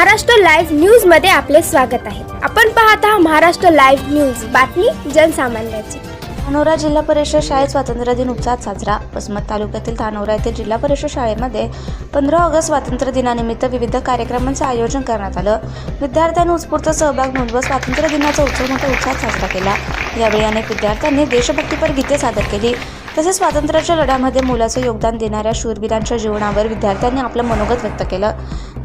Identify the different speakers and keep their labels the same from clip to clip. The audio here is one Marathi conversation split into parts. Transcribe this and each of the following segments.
Speaker 1: महाराष्ट्र लाईव्ह न्यूज मध्ये आपले स्वागत आहे। आपण पाहत आहात महाराष्ट्र लाईव्ह न्यूज, बातमी जनसामान्याची।
Speaker 2: धानोरा जिल्हा परिषद शाळेत स्वातंत्र्य दिन उत्साहात साजरा। वसमत तालुक्यातील धानोरा येथील जिल्हा परिषद शाळेमध्ये 15 ऑगस्ट स्वातंत्र्य दिनानिमित्त विविध कार्यक्रमांचे आयोजन करण्यात आलं। विद्यार्थ्यांनी उत्स्फूर्त सहभाग नोंदवत स्वातंत्र्य दिनाचा उत्सव मोठ्या उत्साहात साजरा केला। यावेळी अनेक विद्यार्थ्यांनी देशभक्तीपर गीते सादर केली। तसेच स्वातंत्र्याच्या लढ्यामध्ये मोलाचे योगदान देणाऱ्या शूरवीरांच्या जीवनावर विद्यार्थ्यांनी आपलं मनोगत व्यक्त केलं।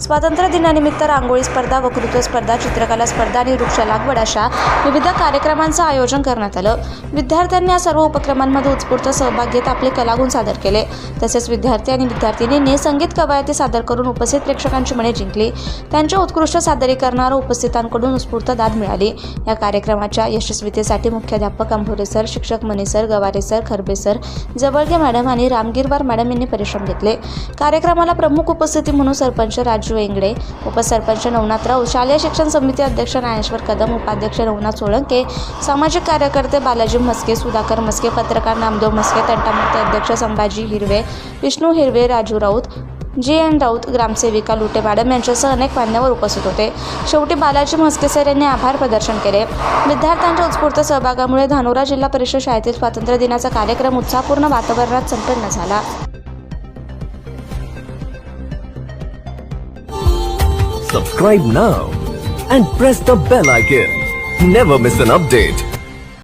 Speaker 2: स्वातंत्र्य दिनानिमित्त रांगोळी स्पर्धा, वक्तृत्व स्पर्धा, चित्रकला स्पर्धा आणि वृक्ष लागवड अशा विविध कार्यक्रमांचं आयोजन करण्यात आलं। विद्यार्थ्यांनी या सर्व उपक्रमांमध्ये उत्स्फूर्त सहभाग घेत आपले कलागुण सादर केले। तसेच विद्यार्थी आणि विद्यार्थिनींनी संगीत कवायती सादर करून उपस्थित प्रेक्षकांची मने जिंकली। त्यांच्या उत्कृष्ट सादरीकरणावर उपस्थितांकडून उत्स्फूर्त दाद मिळाली। या कार्यक्रमाच्या यशस्वीतेसाठी मुख्याध्यापक अंभोरे सर, शिक्षक मनी sir, Gaware sir, खरबे sir, Jawalge madam आणि रामगिरवार मॅडम यांनी परिश्रम घेतले। कार्यक्रमाला प्रमुख उपस्थिती म्हणून सरपंच राजू एंगडे, उपसरपंच नवनाथ राऊत, शालेय शिक्षण समिती अध्यक्ष ज्ञानेश्वर कदम, उपाध्यक्ष नवनाथ सोळंके, सामाजिक कार्यकर्ते बालाजी मस्के, सुधाकर मस्के, पत्रकार नामदेव मस्के, तंटामुक्त अध्यक्ष संभाजी हिरवे, विष्णू हिरवे, राजू राऊत, जी.एन. राऊत, ग्रामसेविका लुटे मॅडम यांच्यासह अनेक मान्यवर उपस्थित होते। शेवटी बालाजी मस्के सर यांनी आभार प्रदर्शन केले। विद्यार्थ्यांच्या उत्स्फूर्त सहभागामुळे धानोरा जिल्हा परिषद शाळेतील स्वातंत्र्य दिनाचा कार्यक्रम उत्साहपूर्ण वातावरणात संपन्न झाला।
Speaker 3: Subscribe now and press the bell icon. Never miss an update.